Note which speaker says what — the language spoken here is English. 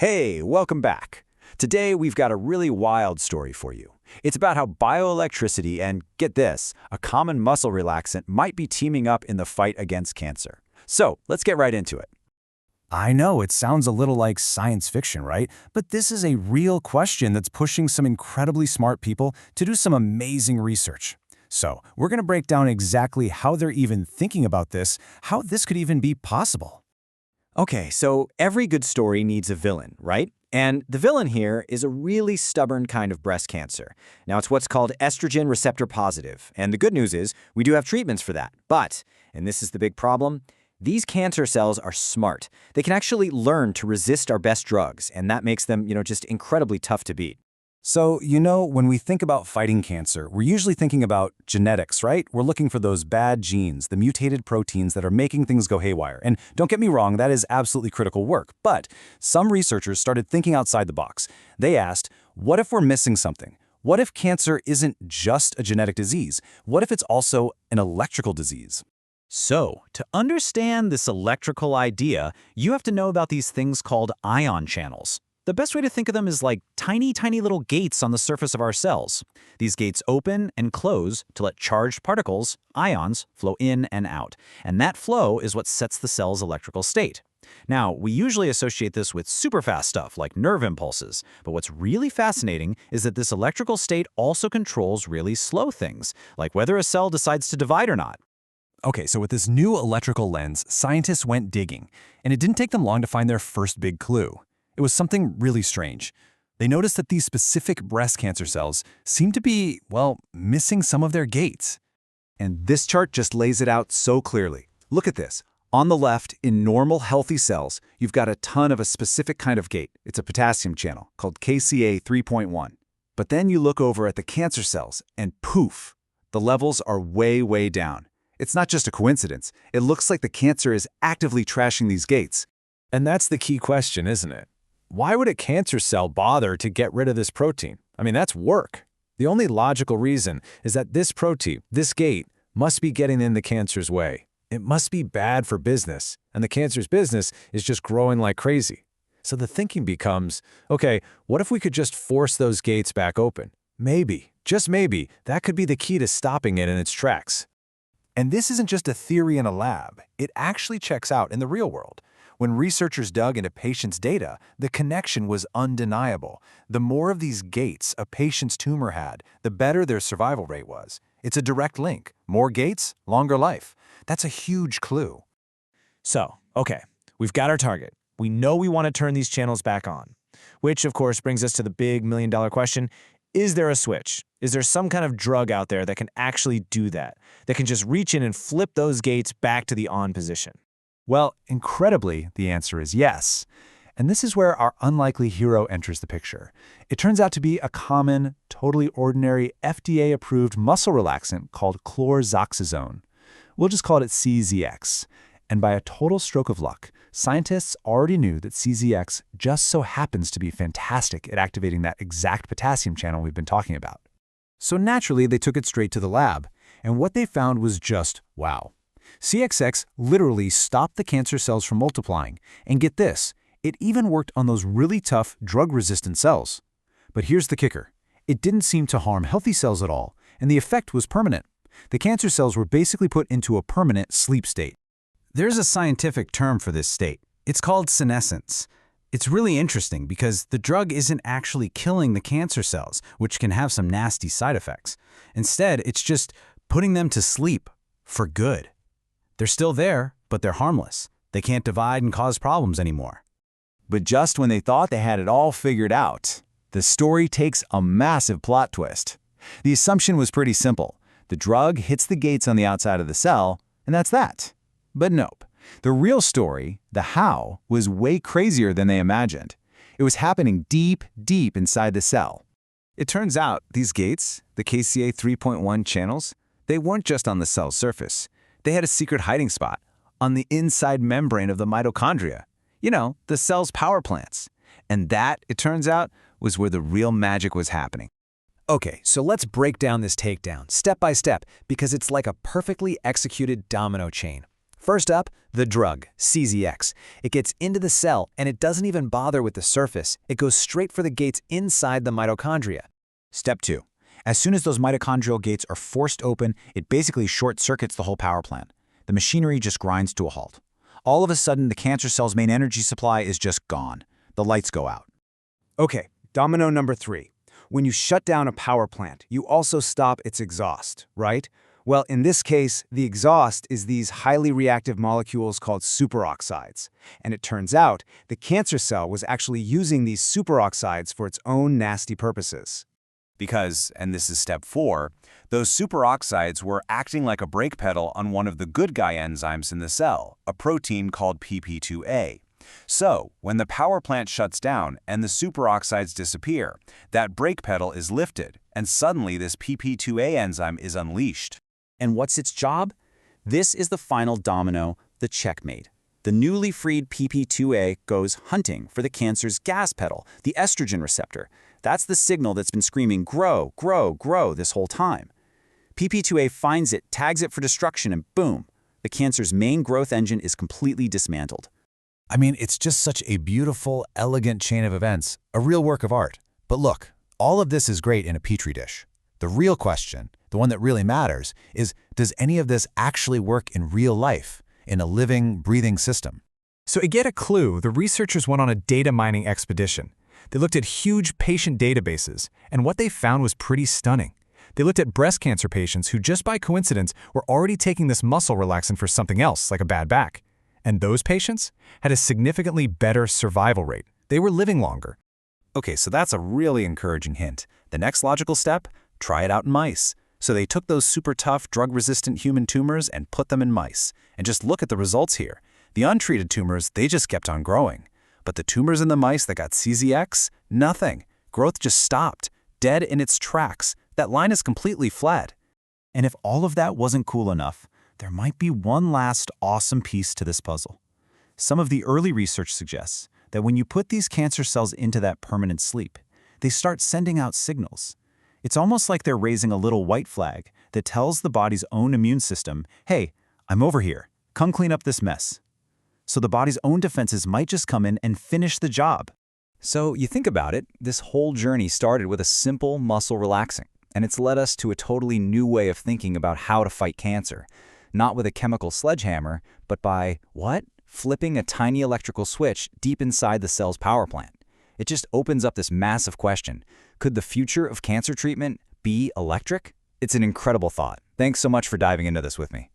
Speaker 1: Hey, welcome back. Today we've got a really wild story for you. It's about how bioelectricity and, get this, a common muscle relaxant might be teaming up in the fight against cancer. So, let's get right into it.
Speaker 2: I know it sounds a little like science fiction, right? But this is a real question that's pushing some incredibly smart people to do some amazing research. So, we're going to break down exactly how they're even thinking about this, how this could even be possible.
Speaker 1: Okay, so every good story needs a villain, right? And the villain here is a really stubborn kind of breast cancer. Now, it's what's called estrogen receptor positive, and the good news is we do have treatments for that. But, and this is the big problem, these cancer cells are smart. They can actually learn to resist our best drugs, and that makes them, just incredibly tough to beat.
Speaker 2: So, when we think about fighting cancer, we're usually thinking about genetics, right? We're looking for those bad genes, the mutated proteins that are making things go haywire. And don't get me wrong, that is absolutely critical work. But some researchers started thinking outside the box. They asked, what if we're missing something? What if cancer isn't just a genetic disease? What if it's also an electrical disease?
Speaker 3: So, to understand this electrical idea, you have to know about these things called ion channels. The best way to think of them is like tiny little gates on the surface of our cells. These gates open and close to let charged particles, ions, flow in and out. And that flow is what sets the cell's electrical state. Now, we usually associate this with super fast stuff like nerve impulses, but what's really fascinating is that this electrical state also controls really slow things, like whether a cell decides to divide or not.
Speaker 2: Okay, so with this new electrical lens, scientists went digging, and it didn't take them long to find their first big clue. It was something really strange. They noticed that these specific breast cancer cells seemed to be, missing some of their gates.
Speaker 1: And this chart just lays it out so clearly. Look at this. On the left, in normal, healthy cells, you've got a ton of a specific kind of gate. It's a potassium channel called KCA 3.1. But then you look over at the cancer cells, and poof, the levels are way down. It's not just a coincidence. It looks like the cancer is actively trashing these gates.
Speaker 2: And that's the key question, isn't it? Why would a cancer cell bother to get rid of this protein? I mean, that's work. The only logical reason is that this protein, this gate, must be getting in the cancer's way. It must be bad for business, and the cancer's business is just growing like crazy. So the thinking becomes, okay, what if we could just force those gates back open? Maybe, just maybe, that could be the key to stopping it in its tracks. And this isn't just a theory in a lab. It actually checks out in the real world. When researchers dug into patients' data, the connection was undeniable. The more of these gates a patient's tumor had, the better their survival rate was. It's a direct link. More gates, longer life. That's a huge clue.
Speaker 3: So, okay, we've got our target. We know we want to turn these channels back on. Which, of course, brings us to the big million-dollar question. Is there a switch? Is there some kind of drug out there that can actually do that can just reach in and flip those gates back to the on position?
Speaker 2: Well, incredibly, the answer is yes. And this is where our unlikely hero enters the picture. It turns out to be a common, totally ordinary, FDA-approved muscle relaxant called chlorzoxazone. We'll just call it CZX. And by a total stroke of luck, scientists already knew that CZX just so happens to be fantastic at activating that exact potassium channel we've been talking about. So naturally, they took it straight to the lab. And what they found was just wow. CXX literally stopped the cancer cells from multiplying. And get this, it even worked on those really tough, drug-resistant cells. But here's the kicker. It didn't seem to harm healthy cells at all, and the effect was permanent. The cancer cells were basically put into a permanent sleep state.
Speaker 3: There's a scientific term for this state. It's called senescence. It's really interesting because the drug isn't actually killing the cancer cells, which can have some nasty side effects. Instead, it's just putting them to sleep for good. They're still there, but they're harmless. They can't divide and cause problems anymore.
Speaker 1: But just when they thought they had it all figured out, the story takes a massive plot twist. The assumption was pretty simple. The drug hits the gates on the outside of the cell, and that's that. But nope. The real story, the how, was way crazier than they imagined. It was happening deep inside the cell. It turns out these gates, the KCA 3.1 channels, they weren't just on the cell's surface. They had a secret hiding spot on the inside membrane of the mitochondria. The cell's power plants. And that, it turns out, was where the real magic was happening.
Speaker 2: Okay, so let's break down this takedown, step by step, because it's like a perfectly executed domino chain. First up, the drug, CZX. It gets into the cell, and it doesn't even bother with the surface. It goes straight for the gates inside the mitochondria.
Speaker 1: Step 2. As soon as those mitochondrial gates are forced open, it basically short-circuits the whole power plant. The machinery just grinds to a halt. All of a sudden, the cancer cell's main energy supply is just gone. The lights go out.
Speaker 4: Okay, domino number 3. When you shut down a power plant, you also stop its exhaust, right? Well, in this case, the exhaust is these highly reactive molecules called superoxides. And it turns out the cancer cell was actually using these superoxides for its own nasty purposes.
Speaker 5: Because, and this is step 4, those superoxides were acting like a brake pedal on one of the good guy enzymes in the cell, a protein called PP2A. So, when the power plant shuts down and the superoxides disappear, that brake pedal is lifted, and suddenly this PP2A enzyme is unleashed.
Speaker 3: And what's its job? This is the final domino, the checkmate. The newly freed PP2A goes hunting for the cancer's gas pedal, the estrogen receptor. That's the signal that's been screaming, grow, grow, grow this whole time. PP2A finds it, tags it for destruction, and boom, the cancer's main growth engine is completely dismantled.
Speaker 2: I mean, it's just such a beautiful, elegant chain of events, a real work of art. But look, all of this is great in a petri dish. The real question, the one that really matters, is does any of this actually work in real life, in a living, breathing system?
Speaker 6: So to get a clue, the researchers went on a data mining expedition. They looked at huge patient databases, and what they found was pretty stunning. They looked at breast cancer patients who just by coincidence were already taking this muscle relaxant for something else, like a bad back. And those patients had a significantly better survival rate. They were living longer.
Speaker 2: Okay, so that's a really encouraging hint. The next logical step? Try it out in mice. So they took those super tough, drug-resistant human tumors and put them in mice. And just look at the results here. The untreated tumors, they just kept on growing. But the tumors in the mice that got CZX? Nothing. Growth just stopped, dead in its tracks. That line is completely flat.
Speaker 1: And if all of that wasn't cool enough, there might be one last awesome piece to this puzzle. Some of the early research suggests that when you put these cancer cells into that permanent sleep, they start sending out signals. It's almost like they're raising a little white flag that tells the body's own immune system, hey, I'm over here, come clean up this mess. So the body's own defenses might just come in and finish the job.
Speaker 3: So you think about it, this whole journey started with a simple muscle relaxing, and it's led us to a totally new way of thinking about how to fight cancer. Not with a chemical sledgehammer, but by, what? Flipping a tiny electrical switch deep inside the cell's power plant. It just opens up this massive question. Could the future of cancer treatment be electric? It's an incredible thought. Thanks so much for diving into this with me.